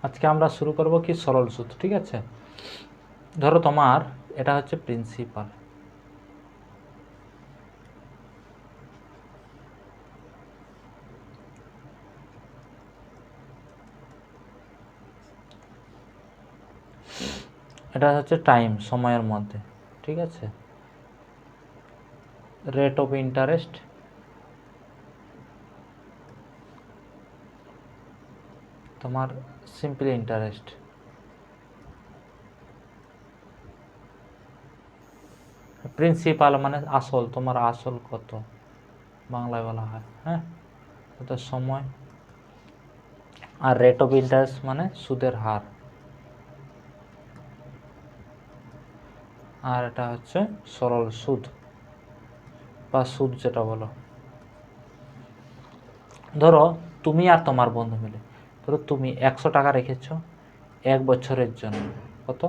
আজকে আমরা শুরু করব কি সরল সুদ। ঠিক আছে, ধরো তোমার এটা হচ্ছে প্রিন্সিপাল, এটা হচ্ছে টাইম, সময়ের মধ্যে। ঠিক আছে, রেট অফ ইন্টারেস্ট, তোমার সিম্পল ইন্টারেস্ট, প্রিন্সিপাল মানে আসল, তোমার আসল কত বাংলায় বলা হয়, হ্যাঁ, এটা সময়। আর রেট অফ ইন্টারেস্ট মানে সুদের হার, আর এটা হচ্ছে সরল সুদ বা সুদ যেটা বলো। ধরো তুমি আর তোমার বন্ধু মিলে, ধরো তুমি 100 টাকা রেখেছো 1 বছরের জন্য। কত?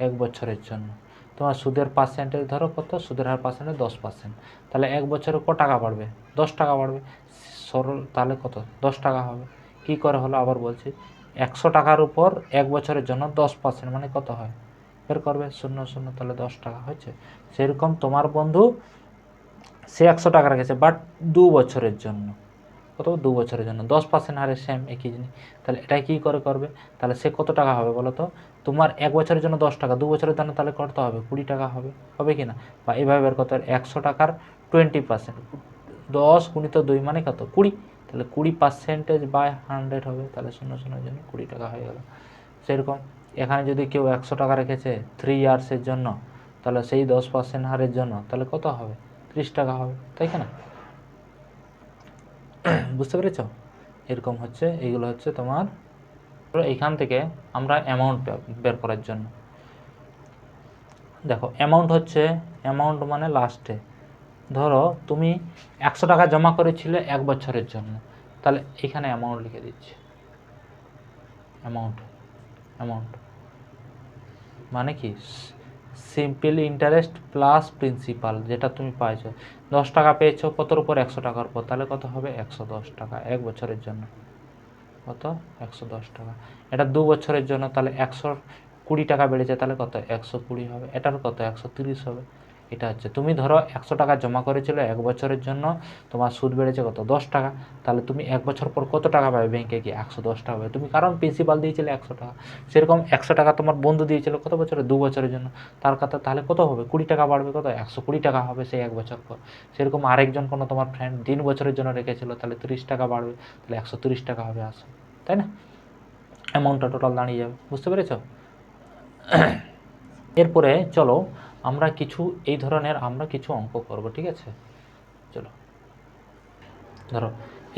1 বছরের জন্য। তোমার সুদের পার্সেন্টেজ ধরো কত, সুদের হার পার্সেন্টেজ 10%। তাহলে 1 বছরে ক টাকা বাড়বে? 10 টাকা বাড়বে। সরল তাহলে কত? 10 টাকা হবে। কি করে হলো আবার বলছি, 100 টাকার উপর 1 বছরের জন্য 10% মানে কত হয় বের করবে, 0 0, তাহলে 10 টাকা হয়েছে। সেরকম তোমার বন্ধু সে 100 টাকা রেখেছে, বাট 2 বছরের জন্য। কত? 2 বছরের জন্য 10% হারে সেম একই জিনিস। তাহলে এটাই কী করে করবে, তাহলে সে কত টাকা হবে বলো তো? তোমার 1 বছরের জন্য 10 টাকা, 2 বছরের জন্য তাহলে কত হবে? 20 টাকা হবে, হবে কি না? বা এইভাবে বের করতে হবে 100 টাকার 20%, 10 × 2 মানে কত? 20। তাহলে 20% বাই 100 হবে, তাহলে 0 0 জন্য 20 টাকা হয়ে গেল। সেরকম এখানে যদি কেউ 100 টাকা রেখেছে 3 ইয়ার্সের জন্য, তাহলে সেই 10% হারের জন্য তাহলে কত হবে? 30 টাকা হবে, তাই কি না? বুঝতে পেরেছ? এরকম হচ্ছে, এইগুলো হচ্ছে তোমার। এইখান থেকে আমরা অ্যামাউন্ট বের করার জন্য দেখো, অ্যামাউন্ট হচ্ছে, অ্যামাউন্ট মানে লাস্টে ধরো তুমি 100 টাকা জমা করেছিলে 1 বছরের জন্য, তাহলে এখানে অ্যামাউন্ট লিখে দিচ্ছি। অ্যামাউন্ট, অ্যামাউন্ট মানে কি? সিম্পল ইন্টারেস্ট প্লাস প্রিন্সিপাল, যেটা তুমি পাইছো। 10 টাকা পেয়েছো কতর উপর? 100 টাকার উপর, তাহলে কত হবে? 110 টাকা 1 বছরের জন্য। কত? 110 টাকা। এটা 2 বছরের জন্য, তাহলে 120 টাকা বেড়েছে, তাহলে কত? 120 হবে। এটার কত? 130 হবে। এটা হচ্ছে, তুমি ধরো 100 টাকা জমা করেছিল 1 বছরের জন্য, তোমার সুদ বেড়েছে কত? 10 টাকা। তাহলে তুমি 1 বছর পর কত টাকা পাবে ব্যাংকে গিয়ে? 110 টাকা পাবে তুমি, কারণ প্রিন্সিপাল দিয়েছিলে 100 টাকা। সেরকম 100 টাকা তোমার বন্ধু দিয়েছিল কত বছরে? 2 বছরের জন্য। তার কথা তাহলে কত হবে? 20 টাকা বাড়বে, কত? 120 টাকা হবে সেই 1 বছর পর। সেরকম আরেকজন কোনো তোমার ফ্রেন্ড 3 বছরের জন্য রেখেছিল, তাহলে 30 টাকা বাড়বে, তাহলে 130 টাকা হবে আসো, তাই না? অ্যামাউন্টটা টোটাল দাঁড়িয়ে যাবে। বুঝতে পেরেছ? এরপরে চলো আমরা কিছু এই ধরনের আমরা কিছু অঙ্ক করব। ঠিক আছে, চলো। ধরো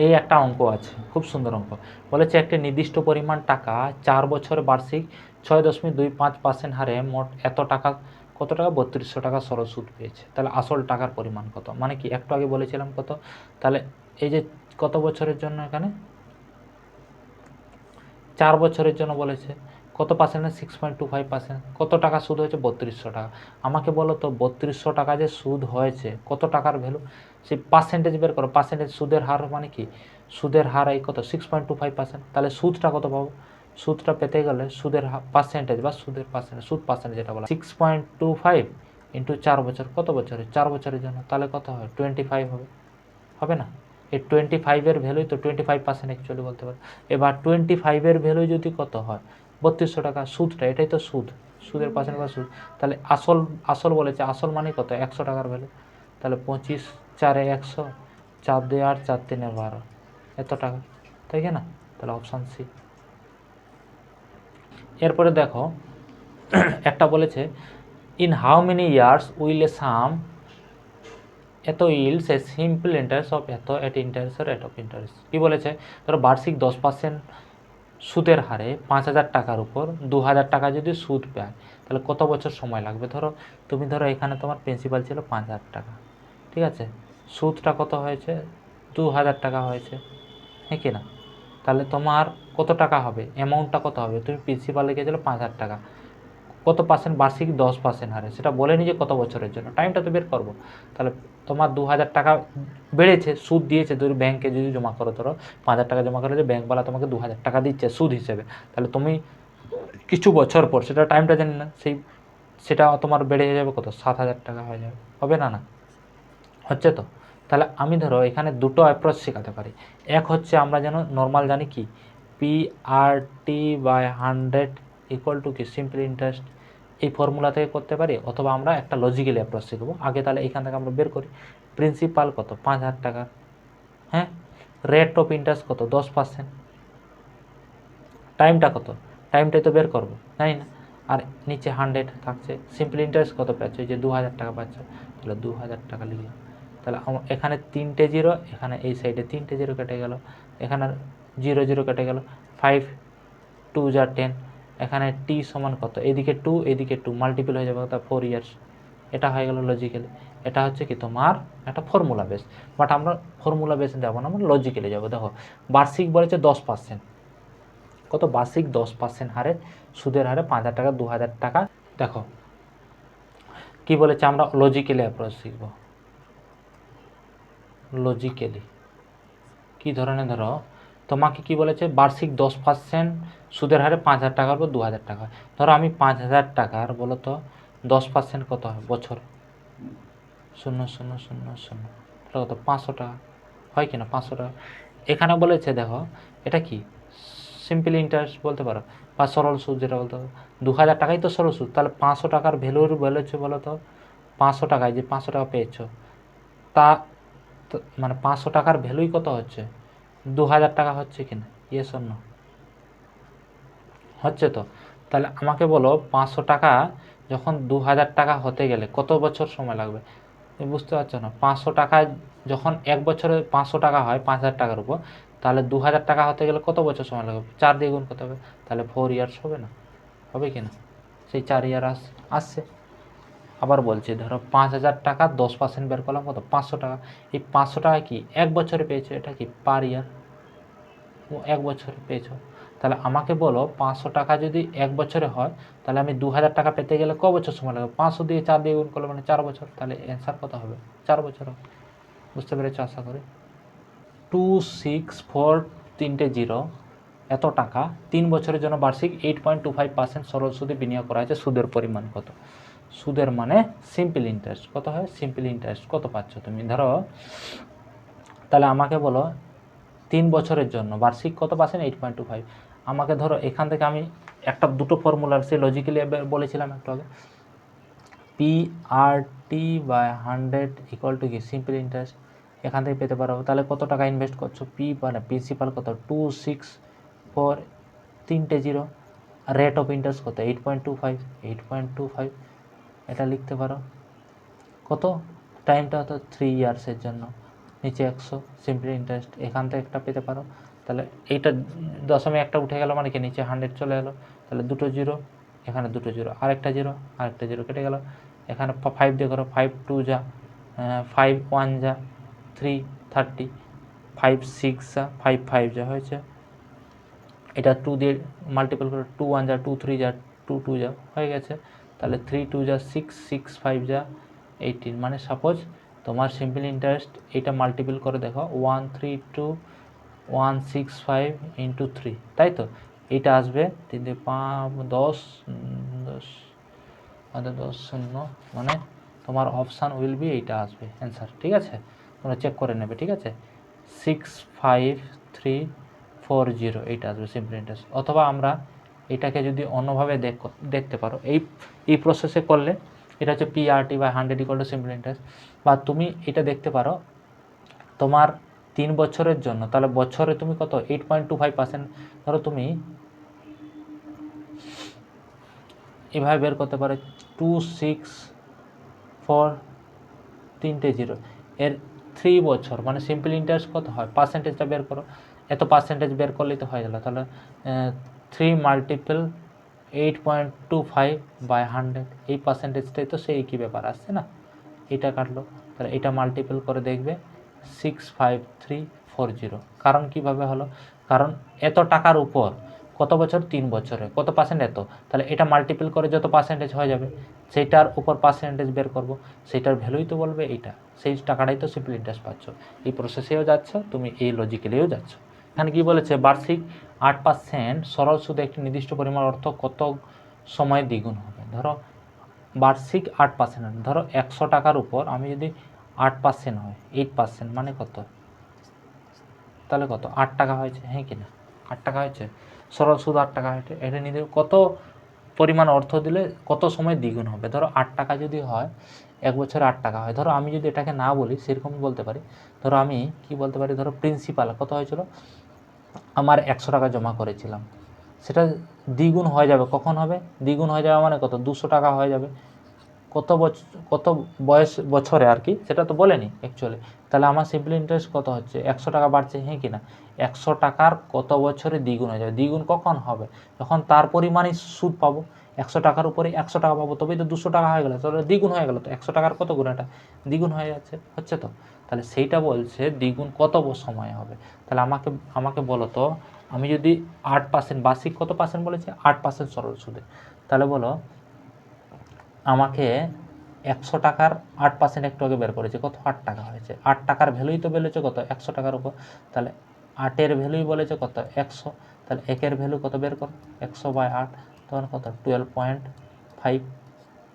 এই একটা অঙ্ক আছে, খুব সুন্দর অঙ্ক। বলেছে একটি নির্দিষ্ট পরিমাণ টাকা 4 বছর বার্ষিক 6.25% হারে মোট এত টাকা, কত টাকা? 3200 টাকা সরল সুদ পেয়েছে। তাহলে আসল টাকার পরিমাণ কত? মানে কি, একটু আগে বলেছিলাম কত, তাহলে এই যে কত বছরের জন্য, এখানে 4 বছরের জন্য বলেছে, কত পার্সেন্ট? 6.25%। কত টাকা সুদ হয়েছে? 3200 টাকা। আমাকে বলো তো 3200 টাকা যে সুদ হয়েছে, কত টাকার ভ্যালু? সেই পার্সেন্টেজ বের করো। পার্সেন্টেজ সুদের হার মানে কি? সুদের হার এই কত? 6.25%। তাহলে সুদটা কত পাবো? সুদটা পেতে গেলে সুদের পার্সেন্টেজ বা সুদের পার্সেন্টেজ, সুদ পার্সেন্টেজ যেটা বলা, 6.25 ইন্টু 4 বছর, কত বছরে? 4 বছরের জন্য, তাহলে কত হয়? 25 হবে, হবে না? এই 25-এর ভ্যালুই তো 25% অ্যাকচুয়ালি বলতে পারো। এবার 25-এর ভ্যালু যদি কত হয়? 3200 টাকা। সুদটা, এটাই তো সুদ, সুদের পার্সেন্ট বা সুদ। তাহলে আসল, আসল বলেছে, আসল মানে কত? 100 টাকার ভ্যালু। তাহলে 25 4 100, 4 2 8, 4 3 12, এত টাকা, তাই কি না? তাহলে অপশান সি। এরপরে দেখো একটা বলেছে, in how many years will a sum at yields a simple interest of at at interest rate of interest. কী বলেছে? ধরো বার্ষিক 10% সুদের হারে 5000 টাকার উপর 2000 টাকা যদি সুদ পায়, তাহলে কত বছর সময় লাগবে? ধরো তুমি ধরো এখানে তোমার প্রিন্সিপাল ছিল 5000 টাকা, ঠিক আছে, সুদটা কত হয়েছে? 2000 টাকা হয়েছে, হ্যাঁ কি না? তাহলে তোমার কত টাকা হবে? অ্যামাউন্টটা কত হবে? তুমি প্রিন্সিপাল লিখেছিল 5000 টাকা, কত পার্সেন্ট বার্ষিক 10% হারে, সেটা বলেনি যে কত বছরের জন্য, টাইমটা তো বের করবো। তাহলে তোমার 2000 টাকা বেড়েছে, সুদ দিয়েছে, ধরো ব্যাংকে যদি জমা করো, ধরো 5000 টাকা জমা করে যে ব্যাংকওয়ালা তোমাকে 2000 টাকা দিচ্ছে সুদ হিসেবে, তাহলে তুমি কিছু বছর পর সেটা টাইমটা জানি না, সেটা তোমার বেড়ে যাবে কত, 7000 টাকা হয়ে যাবে, হবে না? না হচ্ছে তো। তাহলে আমি ধরো এখানে দুটো অ্যাপ্রোচ শেখাতে পারি। এক হচ্ছে আমরা যেন নর্মাল জানি কি PRT/100 ইকুয়াল টু কি সিম্পল ইন্টারেস্ট, এই ফর্মুলা থেকে করতে পারি, অথবা আমরা একটা লজিক্যাল অ্যাপ্রোচ শিখবো আগে। তাহলে এখান থেকে আমরা বের করি প্রিন্সিপাল কত 5000 টাকা, হ্যাঁ, রেট অফ ইন্টারেস্ট কত 10%, টাইমটা কত, টাইমটাই তো বের করবো, জানি না, আর নিচে 100 থাকছে, সিম্পল ইন্টারেস্ট কত পাচ্ছ, যে 2000 টাকা পাচ্ছ, তাহলে 2000 টাকা লিখলাম। তাহলে এখানে 3টে জিরো, এখানে এই সাইডে 3টে জিরো কেটে গেল, এখানে 0 0 কেটে গেল, 5 2 যা 10, এখানে টি সমান কত, এদিকে 2 এদিকে 2 মাল্টিপল হয়ে যাবে, অর্থাৎ 4 ইয়ার্স। এটা হয়ে গেল লজিক্যালি। এটা হচ্ছে কি তোমার একটা ফর্মুলা বেস, বাট আমরা ফর্মুলা বেস যাবো না, আমরা লজিক্যালি যাবো। দেখো বার্ষিক বলেছে 10%, কত বার্ষিক 10% হারে সুদের হারে 5000 টাকা 2000 টাকা। দেখো কি বলেছে, আমরা লজিক্যালি অ্যাপ্রোচ শিখব। লজিক্যালি কি ধরনের, ধরো তোমাকে কি বলেছে, বার্ষিক 10% সুদের হারে 5000 টাকার উপর 2000 টাকা হয়। ধরো আমি 5000 টাকার বলো তো 10% কত হয় বছরে, 0.000 কত, 500 টাকা হয় কিনা, 500 টাকা। এখানে বলেছে দেখো এটা কি সিম্পল ইন্টারেস্ট বলতে পারো, বা সরল সুদ যেটা বলতে পারো, 2000 টাকাই তো সরল সুদ। তাহলে 500 টাকার ভ্যালুর বলেছে বলো তো, 500 টাকায় যে 500 টাকা পেয়েছো, তা মানে 500 টাকার ভ্যালুই কত হচ্ছে, 2000 টাকা হচ্ছে কিনা, ইয়েস অর নো, হচ্ছে তো। তাহলে আমাকে বলো 500 টাকা যখন 2000 টাকা হতে গেলে কত বছর সময় লাগবে, বুঝতে পারছো না? 500 টাকা যখন এক বছরে 500 টাকা হয় 5000 টাকার উপর, তাহলে 2000 টাকা হতে গেলে কত বছর সময় লাগবে, 4 দিয়ে গুণ করতে হবে, তাহলে 4 ইয়ার্স হবে না, হবে কি না? সেই 4 ইয়ার আসছে। আবার বলছি ধরো 5000 টাকা 10% বের করলাম কত, 500 টাকা। এই 500 টাকা কি এক বছরে পেয়েছো, এটা কি পার ইয়ার, এক বছরে পেয়েছো। তাহলে আমাকে বলো 500 টাকা যদি এক বছরে হয়, তাহলে আমি 2000 টাকা পেতে গেলে ক বছর সময় লাগবে, 500 দিয়ে 4 দিয়ে গুণ করলে মানে 4 বছর। তাহলে অ্যান্সার কত হবে, 4 বছর হবে। বুঝতে পেরেছো আশা করি। 264 3টে জিরো এত টাকা 3 বছরের জন্য বার্ষিক 8.25% সরল সুদে বিনিয়োগ করা হয়েছে। সুদের পরিমাণ কত, সুদের মানে সিম্পল ইন্টারেস্ট কত হয়, সিম্পল ইন্টারেস্ট কত পাচ্ছ তুমি, ধরো তাহলে আমাকে বলো 3 বছরের জন্য বার্ষিক কত পার্সেন্ট, 8.25। আমাকে ধরো এখান থেকে আমি একটা দুটো ফর্মুলার সে লজিক্যালি বলেছিলাম একটু আগে, PRT/100 ইকুয়াল টু কি সিম্পল ইন্টারেস্ট, এখান থেকে পেতে পারো। তাহলে কত টাকা ইনভেস্ট করছো, মানে প্রিন্সিপাল কত 264 3টে জিরো, রেট অফ ইন্টারেস্ট কত 8.25, এটা লিখতে পারো। কত টাইমটা হতো 3 ইয়ার্সের জন্য, নিচে 100 সিম্পল ইন্টারেস্ট, এখান থেকে একটা পেতে পারো। তাহলে এইটা দশমে একটা উঠে গেল মানে কি নিচে 100 চলে এলো, তাহলে দুটো জিরো, এখানে দুটো জিরো, আরেকটা জিরো কেটে গেল, এখানে 5 দিয়ে করো, 5 2 যা 5 1 যা 3 30, 5 6 যা 5 5 যা হয়েছে, এটা 2 দিয়ে মাল্টিপল করে, 2 1 যা 2 3 যা 2 2 যা হয়ে গেছে। তাহলে 3 2 যা 6 6 5 যা 18, মানে সাপোজ তোমার সিম্পল ইন্টারেস্ট এটা মাল্টিপল করে দেখো 132 165 ইন্টু 3, তাই তো এইটা আসবে 3 5 10 10 10 0, মানে তোমার অপশান উইল বি এইটা আসবে অ্যান্সার। ঠিক আছে, তোমরা চেক করে নেবে। ঠিক আছে, 65340 এইটা আসবে সিম্পল ইন্টারেস্ট। অথবা আমরা এটাকে যদি অন্যভাবে দেখতে পারো, এই প্রসেসে করলে এটা হচ্ছে PRT/100 equal to simple interest. বা তুমি এটা দেখতে পারো তোমার 3 বছরের জন্য, তাহলে বছরে তুমি কত 8.25%, ধরো তুমি এভাবে বের করতে পারো 264 3টে জিরো এর 3 বছর, মানে সিম্পল ইন্টারেস্ট কত হয়, পার্সেন্টেজটা বের করো, এত পার্সেন্টেজ বের করলেই তো হয়ে গেল। তাহলে 3 মাল্টিপল 8.25/100, এই পার্সেন্টেজটাই তো সেই কী ব্যাপার আসছে না, এটা কাটলো। তাহলে এটা মাল্টিপল করে দেখবে 65340। কারণ কিভাবে হলো, কারণ এত টাকার উপর কত বছর, 3 বছরে, কত পার্সেন্ট এত, তাহলে এটা মাল্টিপল করে যত পার্সেন্টেজ হয়ে যাবে সেইটার উপর পার্সেন্টেজ বের করব, সেইটার ভ্যালুই তো বলবে এইটা, সেই টাকাটাই তো সিম্পল ইন্টারেস্ট পাচ্ছ। এই প্রসেসেও যাচ্ছ তুমি, এই লজিক্যালিও যাচ্ছ। এখানে কি বলেছে, বার্ষিক 8% সরল সুদে একটি নির্দিষ্ট পরিমাণ অর্থ কত সময় দ্বিগুণ হবে। ধরো বার্ষিক 8%, ধরো 100 টাকার উপর আমি যদি 8% হয়, 8% মানে কত, তাহলে কত, 8 টাকা হয়েছে, হ্যাঁ কি না, 8 টাকা হয়েছে, সরল সুদ 8 টাকা হয়েছে। এটা নিতে কত পরিমাণ অর্থ দিলে কত সময় দ্বিগুণ হবে। ধরো 8 টাকা যদি হয়, 1 বছরে 8 টাকা হয়। ধরো আমি যদি এটাকে না বলি সেরকম বলতে পারি, ধরো আমি কি বলতে পারি, ধরো প্রিন্সিপাল কত হয়েছিল, আমার 100 টাকা জমা করেছিলাম, সেটা দ্বিগুণ হয়ে যাবে, কখন হবে, দ্বিগুণ হয়ে যাবে মানে কত, 200 টাকা হয়ে যাবে। কত বছরে আর কি, সেটা তো বলেনি অ্যাকচুয়ালি। তাহলে আমার সিম্পল ইন্টারেস্ট কত হচ্ছে, 100 টাকা বাড়ছে, হ্যাঁ কি না, 100 টাকার কত বছরে দ্বিগুণ হয়ে যাবে। দ্বিগুণ কখন হবে, যখন তার পরিমাণই সুদ পাবো, 100 টাকার উপরে 100 টাকা পাবো, তবেই তো 200 টাকা হয়ে গেল, তাহলে দ্বিগুণ হয়ে গেল। তো 100 টাকার কত গুণ, এটা দ্বিগুণ হয়ে যাচ্ছে, হচ্ছে তো। তাহলে সেইটা বলছে দ্বিগুণ কত সময় হবে। তাহলে আমাকে বলো তো, আমি যদি 8% বার্ষিক কত পার্সেন্ট বলেছে, 8% সরল সুদে, তাহলে বলো আমাকে 100 টাকার 8% একটু আগে বের করেছে, কত, 8 টাকা হয়েছে। 8 টাকার ভ্যালুই তো বলেছে কত, 100 টাকার উপর, তাহলে 8-এর ভ্যালুই বলেছে কত, 100, তাহলে 1-এর ভ্যালু কত বের করো, 100/8, তখন কত, 12.5,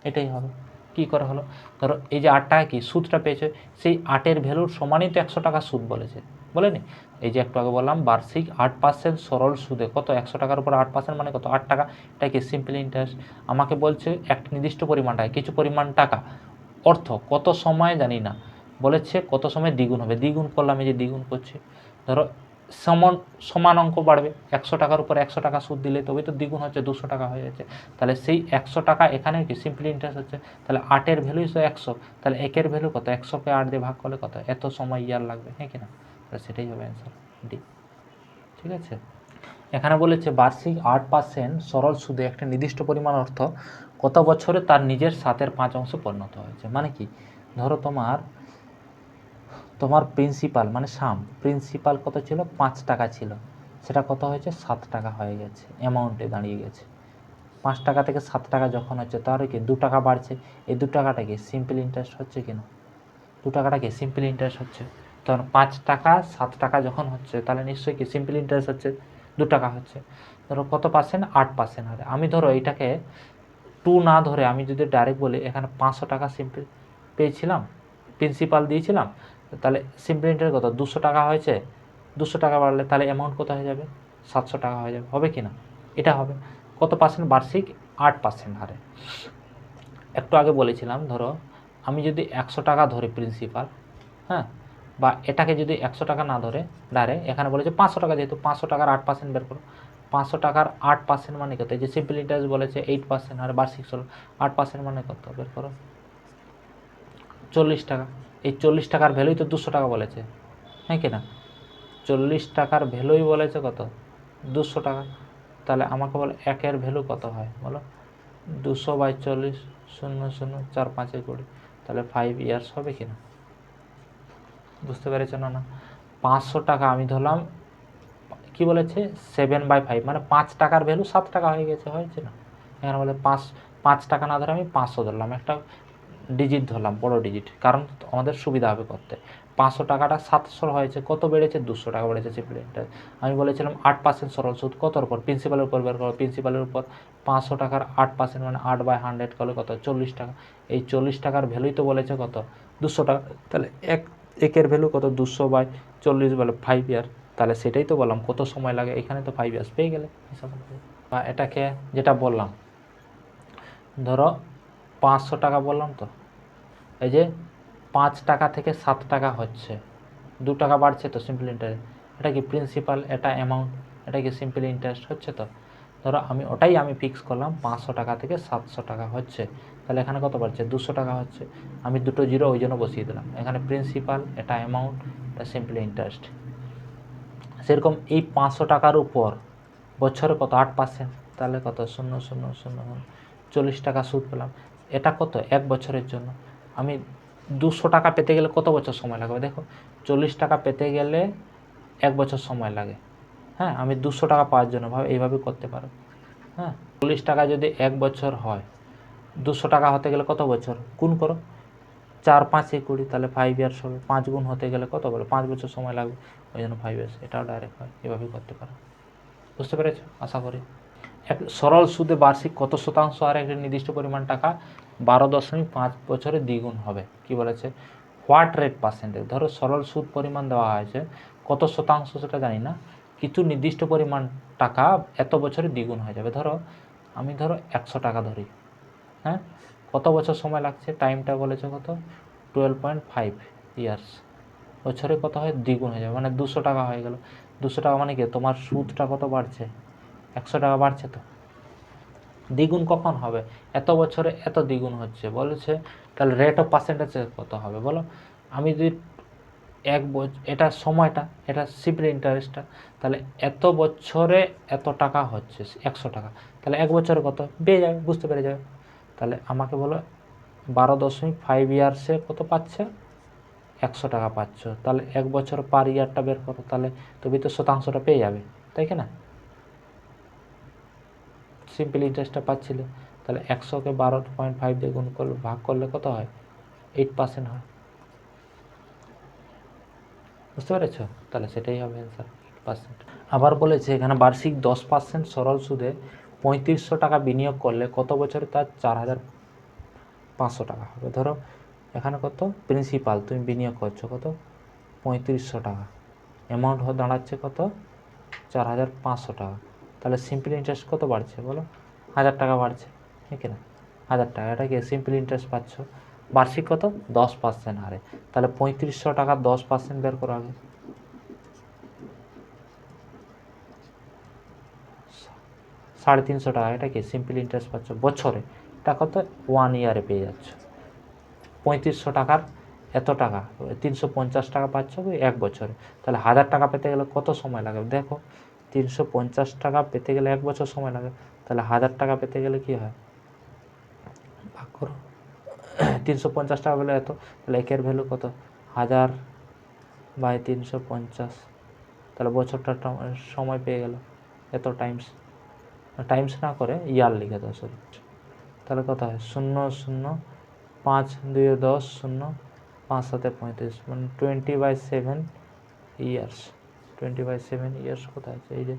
এটাই হবে। কী করে হলো, ধরো এই যে 8 টাকা কি সুদটা পেয়েছে, সেই 8-এর ভ্যালুর সমানই তো 100 টাকা সুদ বলেছে, বলেনি। এই যে একটু আগে বললাম বার্ষিক 8% সরল সুদে কত, 100 টাকার উপর 8% মানে কত, 8 টাকা। এটা কি সিম্পল ইন্টারেস্ট। আমাকে বলছে একটা নির্দিষ্ট পরিমাণ টাকা, কিছু পরিমাণ টাকা অর্থ কত সময় জানি না, বলেছে কত সময় দ্বিগুণ হবে। দ্বিগুণ করলাম, এই যে দ্বিগুণ করছে, ধরো সমান অঙ্ক বাড়বে, 100 টাকার উপর 100 টাকা সুদ দিলে তবেই তো দ্বিগুণ হচ্ছে, 200 টাকা হয়ে যাচ্ছে। তাহলে সেই 100 টাকা এখানে কি সিম্পল ইন্টারেস্ট হচ্ছে। তাহলে 8-এর ভ্যালু তো 100, তাহলে 1-এর ভ্যালু কত, 100কে 8 দিয়ে ভাগ করলে কত, এত সময় ইয়ার লাগবে, হ্যাঁ কি না। তাহলে সেটাই হবে অ্যান্সার ডি। ঠিক আছে, এখানে বলেছে বার্ষিক 8% সরল সুদে একটা নির্দিষ্ট পরিমাণ অর্থ কত বছরে তার নিজের 7-এর 5 অংশে পরিণত হয়েছে। মানে কি, ধরো তোমার প্রিন্সিপাল মানে প্রিন্সিপাল কত ছিল, 5 টাকা ছিল, সেটা কত হয়েছে, 7 টাকা হয়ে গেছে, অ্যামাউন্টে দাঁড়িয়ে গেছে। 5 টাকা থেকে 7 টাকা যখন হচ্ছে, তাহলে কি 2 টাকা বাড়ছে, এই 2 টাকাটা কি সিম্পল ইন্টারেস্ট হচ্ছে কিনা, 2 টাকাটা কি সিম্পল ইন্টারেস্ট হচ্ছে। তখন 5 টাকা 7 টাকা যখন হচ্ছে, তাহলে নিশ্চয়ই কি সিম্পল ইন্টারেস্ট হচ্ছে, 2 টাকা হচ্ছে। ধরো কত পার্সেন্ট, 8% হারে। আমি ধরো এইটাকে 2 না ধরে আমি যদি ডাইরেক্ট বলি, এখানে 500 টাকা সিম্পল পেয়েছিলাম, প্রিন্সিপাল দিয়েছিলাম, তাহলে সিম্পল ইন্টারেস্ট কত, 200 টাকা হয়েছে। 200 টাকা বাড়লে তাহলে অ্যামাউন্ট কত হয়ে যাবে, 700 টাকা হয়ে যাবে, হবে কি না, এটা হবে। কত পার্সেন্ট, বার্ষিক 8% হারে। একটু আগে বলেছিলাম, ধরো আমি যদি 100 টাকা ধরি প্রিন্সিপাল, হ্যাঁ, বা এটাকে যদি 100 টাকা না ধরে ডাইরেক্ট, এখানে বলেছে 500 টাকা, যেহেতু 500 টাকার 8% বের করো। 500 টাকার 8% মানে কত, এই যে সিম্পল ইন্টারেস্ট বলেছে 8% আর বার্ষিক 8% মানে কত বের করো, 40 টাকা। এই 40 টাকার ভ্যালুই তো 200 টাকা বলেছে, হ্যাঁ কি না, 40 টাকার ভ্যালুই বলেছে কত, 200 টাকা। তাহলে আমাকে বলো 1-এর ভ্যালু কত হয়, বলো 200/40, 0.0 4 5 20, তাহলে 5 ইয়ার্স হবে কি না, বুঝতে পেরেছ না। 500 টাকা আমি ধরলাম, কি বলেছে 7/5, মানে 5 টাকার ভ্যালু 7 টাকা হয়ে গেছে, হয়েছে না। এখানে বলে 5 টাকা না ধরে আমি 500 ধরলাম, একটা ডিজিট ধরলাম, বড় ডিজিট, কারণ আমাদের সুবিধা হবে করতে। 500 টাকাটা 700 হয়েছে, কত বেড়েছে, 200 টাকা বেড়েছে সিম্পল ইন্টারেস্ট। আমি বলেছিলাম 8% সরল সুদ কতর উপর, প্রিন্সিপালের উপর বের করো। প্রিন্সিপালের উপর 500 টাকার 8% মানে 8/100 করলে কত, 40 টাকা। এই 40 টাকার ভ্যালুই তো বলেছে কত, 200 টাকা। তাহলে একের ভ্যালু কত, 200/40 বলে 5 ইয়ার। তাহলে সেটাই তো বললাম কত সময় লাগে, এখানে তো 5 ইয়ার্স পেয়ে গেলে। বা এটাকে যেটা বললাম, ধরো 500 টাকা বললাম তো, এই যে 5 টাকা থেকে 7 টাকা হচ্ছে, 2 টাকা বাড়ছে তো সিম্পল ইন্টারেস্ট। এটা কি প্রিন্সিপাল, এটা অ্যামাউন্ট, এটা কি সিম্পল ইন্টারেস্ট হচ্ছে তো। ধরো আমি ফিক্স করলাম 500 টাকা থেকে 700 টাকা হচ্ছে, তাহলে এখানে কত বাড়ছে, 200 টাকা হচ্ছে। আমি দুটো জিরো ওই জন্য বসিয়ে দিলাম, এখানে প্রিন্সিপাল, এটা অ্যামাউন্ট, এটা সিম্পল ইন্টারেস্ট। সেরকম এই 500 টাকার উপর বছরে কত, 8%, তাহলে কত, 0.00040 টাকা সুদ পেলাম। এটা কত, 1 বছরের জন্য। আমি 200 টাকা পেতে গেলে কত বছর সময় লাগবে, দেখো 40 টাকা পেতে গেলে 1 বছর সময় লাগে, হ্যাঁ, আমি 200 টাকা পাওয়ার জন্য এইভাবে করতে পারো। হ্যাঁ, 40 টাকা যদি 1 বছর হয়, 200 টাকা হতে গেলে কত বছর গুণ করো, 4 5 20, তাহলে 5 ইয়ার্স হবে। 5 গুণ হতে গেলে কত বলে 5 বছর সময় লাগবে, ওই জন্য 5 ইয়ার্স। এটাও ডাইরেক্ট হয়, এভাবেই করতে পারো। বুঝতে পেরেছো আশা করি। এক সরল সুদে বার্ষিক কত শতাংশ হারে একটি নির্দিষ্ট পরিমাণ টাকা 12.5 বছরে দ্বিগুণ হবে। কি বলেছে, হোয়াট রেট পার্সেন্টেজ। ধরো সরল সুদ পরিমাণ দেওয়া হয়েছে, কত শতাংশ সেটা জানি না, কিছু নির্দিষ্ট পরিমাণ টাকা এত বছরে দ্বিগুণ হয়ে যাবে। ধরো আমি 100 টাকা ধরি। হ্যাঁ, কত বছর সময় লাগছে, টাইমটা বলেছে কত, 12.5 ইয়ার্স। বছরে কত হয়, দ্বিগুণ হয়ে যাবে, মানে 200 টাকা হয়ে গেল। 200 টাকা মানে কি, তোমার সুদটা কত বাড়ছে, 100 টাকা বাড়ছে। তো দ্বিগুণ কখন হবে, এত বছরে এত দ্বিগুণ হচ্ছে বলেছে। তাহলে রেট অফ পার্সেন্টেজ কত হবে বলো। আমি যদি এটা সময়টা, এটা সিম্পল ইন্টারেস্টটা, তাহলে এত বছরে এত টাকা হচ্ছে 100 টাকা, তাহলে 1 বছরে কত পেয়ে যাবে, বুঝতে পেরে যাবে। তাহলে আমাকে বলো 12.5 ইয়ার্সে কত পাচ্ছে, 100 টাকা পাচ্ছ। তাহলে 1 বছর পার ইয়ারটা বের করো, তাহলে তুমি তো শতাংশটা পেয়ে যাবে, তাই কি না। সিম্পল ইন্টারেস্টটা পাচ্ছিলে, তাহলে 100কে 12.5 দিয়ে গুণ করলে ভাগ করলে কত হয়, 8% হয়। বুঝতে পেরেছ, তাহলে সেটাই হবে অ্যান্সার, 8%। আবার বলেছে এখানে বার্ষিক 10% সরল সুদে 3500 টাকা বিনিয়োগ করলে কত বছরে তার 4500 টাকা হবে। ধরো এখানে কত প্রিন্সিপাল তুমি বিনিয়োগ করছো, কত 3500 টাকা, অ্যামাউন্ট দাঁড়াচ্ছে কত 4500 টাকা। তাহলে সিম্পল ইন্টারেস্ট কত বাড়ছে বলো, 1000 টাকা বাড়ছে, ঠিক না, 1000 টাকা। এটাকে সিম্পল ইন্টারেস্ট পাচ্ছ বার্ষিক কত 10% হারে। তাহলে 3500 টাকা 10% বের করা হবে, 350 টাকা। এটা কি সিম্পল ইন্টারেস্ট পাচ্ছ বছরে, এটা কত 1 ইয়ারে পেয়ে যাচ্ছ। 3500 টাকার এত টাকা 350 টাকা পাচ্ছ 1 বছরে। তাহলে 1000 টাকা পেতে গেলে কত সময় লাগে দেখো, 350 টাকা পেতে গেলে 1 বছর সময় লাগে। তাহলে 1000 টাকা পেতে গেলে কি হয়, ভাগ করো, 350 টাকা বলে এত, তাহলে একের ভ্যালু কত 1000/350, তাহলে বছরটা সময় পেয়ে গেল এত টাইমস না করে ইয়ার লিখে দাও, সরি। তাহলে কত হয় 0.0 5 2 10 0 5 7 35, মানে 20/7 ইয়ার্স। 20/7 ইয়ার্স কোথায় আছে, এই যে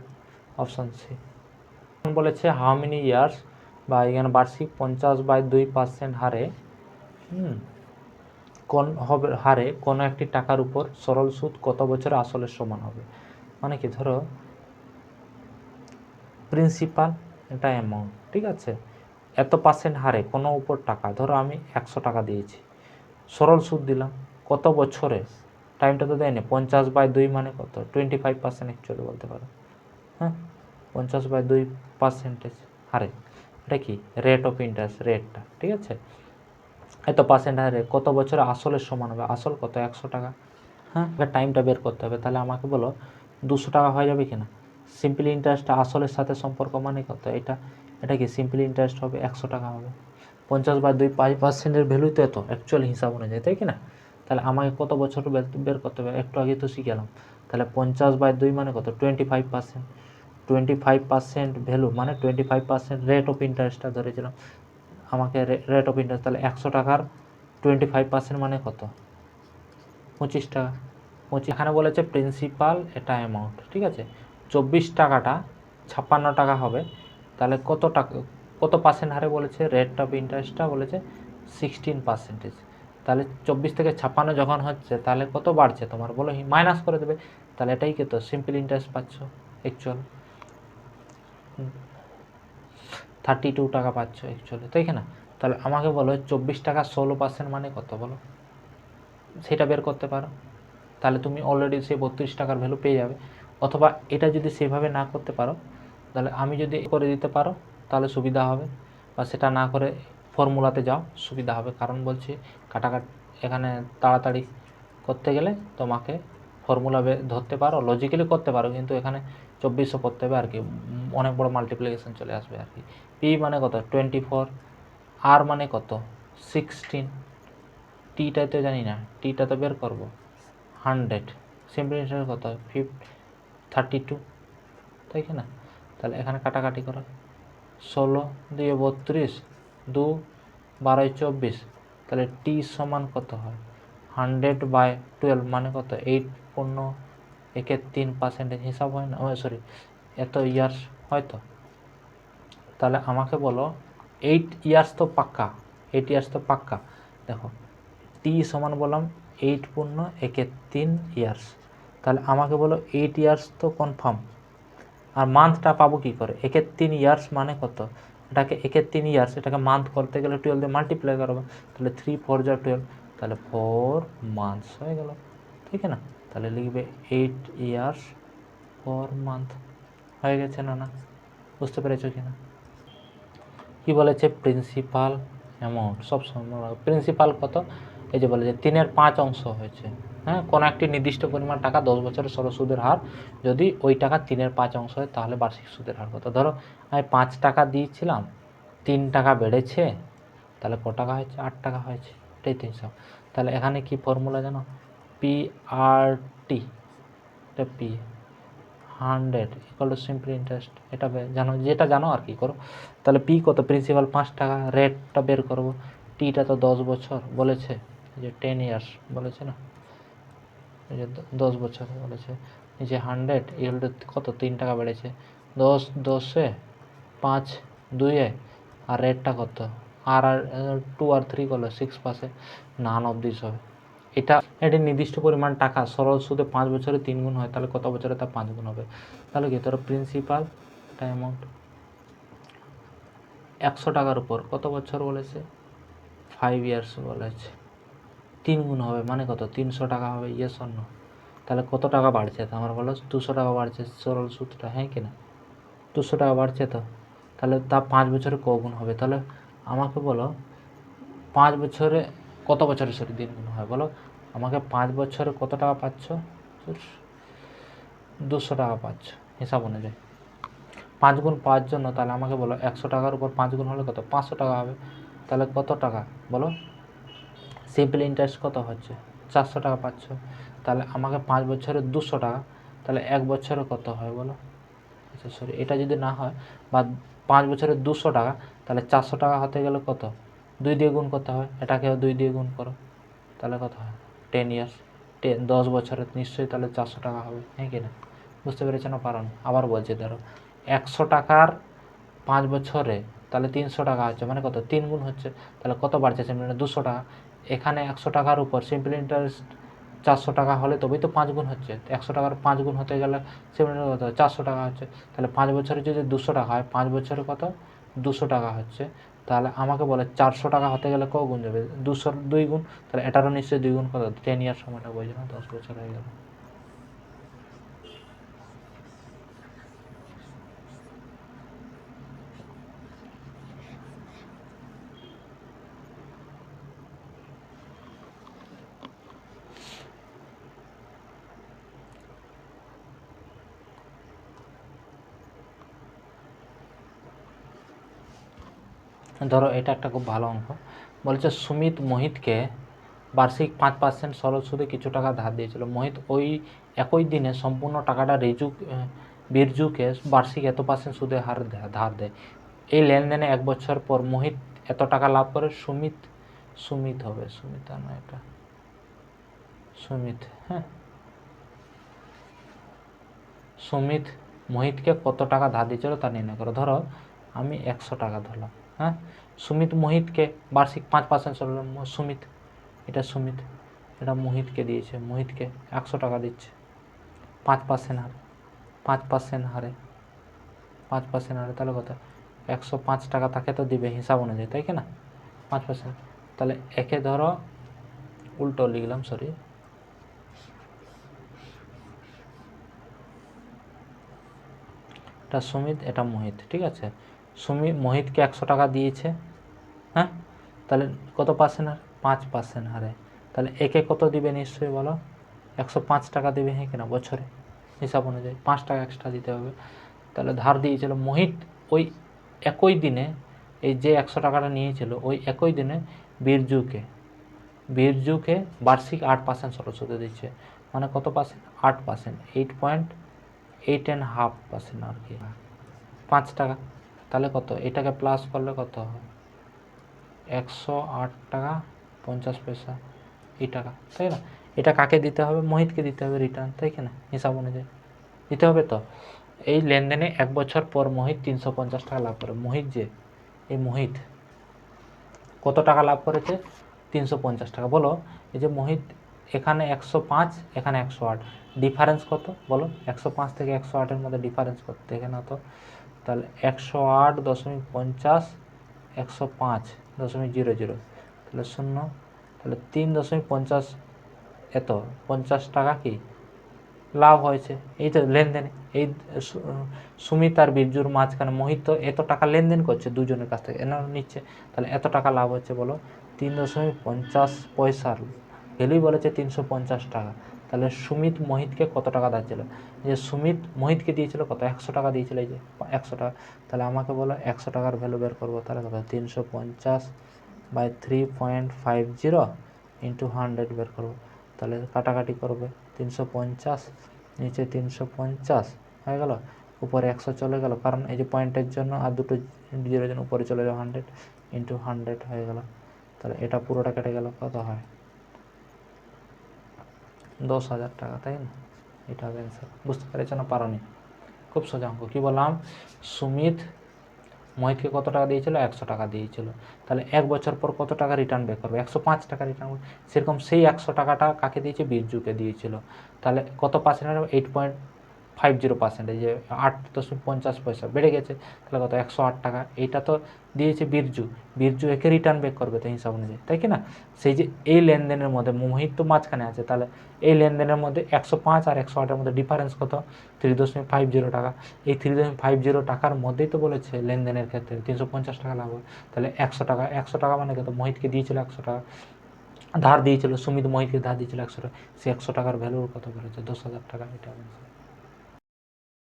অপশান সি। বলেছে হাউ মেনি ইয়ার্স, বা এখানে বার্ষিক 50/2% হারে কোনো একটি টাকার উপর সরল সুদ কত বছরে আসলের সমান হবে। মানে কি, ধরো প্রিন্সিপাল এটা অ্যামাউন্ট, ঠিক আছে, এত পার্সেন্ট হারে কোনো উপর টাকা, ধরো আমি 100 টাকা দিয়েছি, সরল সুদ দিলাম কত বছরে, টাইমটা তো দেয়নি। 50/2 মানে কত, 25% অ্যাকচুয়ালি বলতে পারো। হ্যাঁ, 50/2% হারে, এটা কি রেট অফ ইন্টারেস্ট, রেটটা, ঠিক আছে। এত পার্সেন্ট হারে কত বছরে আসলের সমান হবে, আসল কত 100 টাকা। হ্যাঁ, টাইমটা বের করতে হবে। তাহলে আমাকে বলো 200 টাকা হয়ে যাবে কিনা। সিম্পল ইন্টারেস্টটা আসলের সাথে সম্পর্ক মানে কত, এটা কি সিম্পল ইন্টারেস্ট হবে 100 টাকা হবে। 50/2 5%-এর ভ্যালুই তো এত অ্যাকচুয়াল হিসাব অনুযায়ী, তাই কি না। তাহলে আমাকে কত বছর বের করতে হবে, একটু আগে তো শিখেলাম। তাহলে 50/2 মানে কত 25%, 25% ভ্যালু মানে 25% রেট অফ ইন্টারেস্টটা ধরেছিলাম আমাকে, রেট অফ ইন্টারেস্ট। তাহলে 100 টাকার 25% মানে কত 25 টাকা। এখানে বলেছে প্রিন্সিপাল এটা অ্যামাউন্ট, ঠিক আছে। 24 টাকাটা 56 টাকা হবে। তাহলে কত টাকা, কত পার্সেন্ট হারে বলেছে, রেট অফ ইন্টারেস্টটা বলেছে 16%। তাহলে 24 থেকে 56 যখন হচ্ছে, তাহলে কত বাড়ছে তোমার বলো, মাইনাস করে দেবে। তাহলে এটাই কত সিম্পল ইন্টারেস্ট পাচ্ছ, অ্যাকচুয়াল 32 টাকা পাচ্ছ অ্যাকচুয়ালি, তাই কি না। তাহলে আমাকে বলো 24 টাকা 16% মানে কত বলো, সেটা বের করতে পারো। তাহলে তুমি অলরেডি সেই 32 টাকার ভ্যালু পেয়ে যাবে। অথবা এটা যদি সেভাবে না করতে পারো, তাহলে আমি যদি করে দিতে পারো তাহলে সুবিধা হবে, বা সেটা না করে ফর্মুলাতে যাও সুবিধা হবে। কারণ বলছি কাটাকাটি এখানে তাড়াতাড়ি করতে গেলে তোমাকে ফর্মুলা ধরতে পারো, লজিক্যালি করতে পারো, কিন্তু এখানে 2400 করতে হবে আর কি, অনেক বড় মাল্টিপ্লিকেশন চলে আসবে আর কি। পি মানে কত 24, আর মানে কত 16, টিটা তো জানি না, টিটা তো বের করবো 100, সিম্পল ইন্টারেস্ট কত 32, তাই কি না? তাহলে এখানে কাটাকাটি করো, 16 দিয়ে 32, 2 12 24, তাহলে টি সমান কত হয়? 100/12 মানে কত? 8.1 হিসাব হয় না? সরি, এত ইয়ার্স হয়তো। তাহলে আমাকে বলো 8 ইয়ার্স তো পাক্কা, 8 ইয়ার্স তো পাক্কা। দেখো টি সমান বললাম 8.1 ইয়ার্স, তাহলে আমাকে বলো 8 ইয়ার্স তো কনফার্ম। আর মান্থটা পাবো কী করে? 1/3 ইয়ার্স মানে কত? এটাকে 1/3 ইয়ার্স, এটাকে মান্থ করতে গেলে 12 দিয়ে মাল্টিপ্লাই করবো, তাহলে 3 4 যা 12, তাহলে 4 মান্থস হয়ে গেল, ঠিক না? তাহলে লিখবে 8 ইয়ার্স 4 মান্থ। হয়ে গেছে না? না বুঝতে পেরেছো কি না? কী বলেছে? প্রিন্সিপাল অ্যামাউন্ট সবসময় প্রিন্সিপাল কত? এই যে বলে যে 3/5 অংশ হয়েছে, হ্যাঁ, কোনো একটি নির্দিষ্ট পরিমাণ টাকা 10 বছরের সরল সুদের হার যদি ওই টাকা 3/5 অংশ হয় তাহলে বার্ষিক সুদের হার কত? ধরো আমি 5 টাকা দিয়েছিলাম, 3 টাকা বেড়েছে, তাহলে ক টাকা হয়েছে? 8 টাকা হয়েছে, এটাই তো হিসাব। তাহলে এখানে কি ফর্মুলা জানো? PRT, এটা P 100 = সিম্পল ইন্টারেস্ট, এটা জানো, যেটা জানো আর কি করো। তাহলে পি কত? প্রিন্সিপাল 5 টাকা, রেটটা বের করবো, টিটা তো 10 বছর বলেছে, যে 10 ইয়ার্স বলেছে না, এই যে 10 বছর বলেছে, এই যে 100 ইকুয়াল টু কত? 3 টাকা বেড়েছে, 10 10-এ 5 2-এ, আর রেটটা কত? আর 2 আর 3 করলে 6 পাশে, নান অফ দিস হবে। এটা একটি নির্দিষ্ট পরিমাণ টাকা সরল সুদে 5 বছরে 3 গুণ হয়, তাহলে কত বছরে তা 5 গুণ হবে? তাহলে কি ধরো প্রিন্সিপাল এটা অ্যামাউন্ট 100 টাকার উপর কত বছর বলেছে? 5 ইয়ার্স বলেছে, 3 গুণ হবে মানে কত? 300 টাকা হবে, ইয়েস অর নো? তাহলে কত টাকা বাড়ছে? তো আমার বলো 200 টাকা বাড়ছে সরল সুদটা, হ্যাঁ কি না? 200 টাকা বাড়ছে তো, তাহলে তা 5 বছরে ক গুণ হবে? তাহলে আমাকে বলো 5 বছরে কত বছরে সরি 3 গুণ হয় বলো আমাকে? 5 বছরে কত টাকা পাচ্ছ? 200 টাকা পাচ্ছ হিসাব অনুযায়ী। 5 গুণ পাওয়ার জন্য তাহলে আমাকে বলো 100 টাকার উপর 5 গুণ হলে কত? 500 টাকা হবে। তাহলে কত টাকা বলো? সিম্পল ইন্টারেস্ট কত হচ্ছে? 400 টাকা পাচ্ছ। তাহলে আমাকে 5 বছরে 200 টাকা, তাহলে 1 বছরে কত হয় বলো? আচ্ছা সরি, এটা যদি না হয়, বা 5 বছরে 200 টাকা, তাহলে 400 টাকা হতে গেলে কত? 2 দিয়ে গুণ করতে হয়, এটাকেও 2 দিয়ে গুণ করো, তাহলে কত হয়? 10 ইয়ার্স, 10 বছরে নিশ্চয়ই তাহলে 400 টাকা হবে, হ্যাঁ কি না? বুঝতে পেরেছ না? পারো? আবার বলছি, ধরো 100 টাকার 5 বছরে তাহলে 300 টাকা হচ্ছে, মানে কত? 3 গুণ হচ্ছে, তাহলে কত বাড়ছে? সিম্পল 200 টাকা। এখানে 100 টাকার উপর সিম্পল ইন্টারেস্ট 400 টাকা হলে তবেই তো 5 গুণ হচ্ছে, 100 টাকার 5 গুণ হতে গেলে সিম্পল কত? 400 টাকা হচ্ছে। তাহলে 5 বছরে যদি 200 টাকা হয়, 5 বছরে কত? 200 টাকা হচ্ছে। তাহলে আমাকে বলে 400 টাকা হতে গেলে ক গুণ যাবে? 200 2 গুণ, তাহলে এটারও নিশ্চয়ই 2 গুণ, কত? 10 ইয়ার সময়টা বোঝো না? 10 বছর হয়ে গেল। ধরো এটা একটা খুব ভালো অঙ্ক, বলছে সুমিত মোহিতকে বার্ষিক 5% সরল সুদে কিছু টাকা ধার দিয়েছিল। মোহিত ওই একই দিনে সম্পূর্ণ টাকাটা বীরজুকে বার্ষিক এত % সুদে হার ধার দেয়। এই লেনদেনে 1 বছর পর মোহিত এত টাকা লাভ করে। সুমিত হবে, সুমিতা না, এটা সুমিত, হ্যাঁ, সুমিত মোহিতকে কত টাকা ধার দিয়েছিল তা নির্ণয় করো। ধরো আমি 100 টাকা ধরলাম, হ্যাঁ, সুমিত মোহিতকে বার্ষিক 5% সরল, সুমিত, এটা সুমিত, এটা মোহিতকে দিয়েছে, মোহিতকে 100 টাকা দিচ্ছে 5% হারে, 5% হারে, 5% হারে, তাহলে কত? 105 টাকা তাকে তো দিবে হিসাব অনুযায়ী, তাই কি না? 5%, তাহলে একে ধরো উল্টো লিখলাম, সরি, এটা সুমিত, এটা মোহিত, ঠিক আছে। মোহিতকে 100 টাকা দিয়েছে, হ্যাঁ, তাহলে কত পার্সেন্ট হারে? 5% হারে। তাহলে একে কত দিবে নিশ্চয়ই বলো? 105 টাকা দেবে, হ্যাঁ কিনা, বছরে হিসাব অনুযায়ী 5 টাকা এক্সট্রা দিতে হবে। তাহলে ধার দিয়েছিল মোহিত ওই একই দিনে, এই যে 100 টাকাটা নিয়েছিল ওই একই দিনে বীরজুকে বার্ষিক 8% সরল সুদে দিচ্ছে, মানে কত পার্সেন্ট? 8%, 8.5% আর কি, 5 টাকা। তাহলে কত, এটাকে প্লাস করলে কত হয়, 108 টাকা 50 পয়সা এই টাকা, তাই না? এটা কাকে দিতে হবে, মোহিতকে দিতে হবে রিটার্ন, তাই কি না? হিসাব অনুযায়ী দিতে হবে। তো এই লেনদেনে 1 বছর পর মোহিত 350 টাকা লাভ করে। মোহিত যে, এই মোহিত কত টাকা লাভ করেছে, 350 টাকা। বলো এই যে মোহিত এখানে 105, এখানে 108, ডিফারেন্স কত বলো? 105 থেকে 108-এর মধ্যে ডিফারেন্স কত দেখে না তো। তাহলে 108.50, 105.00, তাহলে 0, তাহলে 3.50, এত 50 টাকা কি লাভ হয়েছে। এই তো লেনদেনে, এই সুমিত আর বীরজুর মাঝখানে মোহিত তো এত টাকা লেনদেন করছে দুজনের কাছ থেকে, এনারা নিচ্ছে, তাহলে এত টাকা লাভ হচ্ছে। বলো 3.50 পয়সার ভ্যালুই বলেছে 350 টাকা। তাহলে সুমিত মোহিতকে কত টাকা দিয়েছিল, যে সুমিত মোহিতকে দিয়েছিল কত, 100 টাকা দিয়েছিল, এই যে 100 টাকা। তাহলে আমাকে বলো 100 টাকার ভ্যালু বের করবো, তাহলে কত, 350/3.50 ইন্টু 100 বের করবো। তাহলে কাটাকাটি করবে, 350 নিচে 350 হয়ে গেল, উপরে 100 চলে গেল, কারণ এই যে পয়েন্টের জন্য আর দুটো জিরোর জন্য উপরে চলে যাবে, 100 ইন্টু 100 হয়ে গেল। তাহলে এটা পুরোটা কেটে গেল, কত হয়, 10,000 টাকা, তাই না? এটা হবে অ্যান্সার। বুঝতে পেরেছো না পারোনি? খুব সোজা অঙ্ক। কী বললাম, সুমিত মোহিতকে কত টাকা দিয়েছিল, 100 টাকা দিয়েছিল। তাহলে 1 বছর পর কত টাকা রিটার্ন ব্যাক করবে, 105 টাকা রিটার্ন করবে। সেরকম সেই 100 টাকাটা কাকে দিয়েছে, বীরজুকে দিয়েছিল। তাহলে কত পার্সেন্ট, 8.50%, যে 8.50 পয়সা বেড়ে গেছে। তাহলে কত, 108 টাকা। এইটা তো দিয়েছে বীরজু, বীরজু একে রিটার্ন ব্যাক করবে তো হিসাব অনুযায়ী, তাই কি না? সেই যে এই লেনদেনের মধ্যে মোহিত তো মাঝখানে আছে, তাহলে এই লেনদেনের মধ্যে 105 আর 108-এর মধ্যে ডিফারেন্স কত, 3.50 টাকা। এই 3.50 টাকার মধ্যেই তো বলেছে লেনদেনের ক্ষেত্রে 350 টাকা লাভ হয়। তাহলে 100 টাকা, 100 টাকা মানে কত, মোহিতকে দিয়েছিল 100 টাকা, ধার দিয়েছিল সুমিত, মোহিতকে ধার দিয়েছিল 100 টাকা, সেই 100 টাকার ভ্যালু কত বেড়েছে, 10,000 টাকা। এটা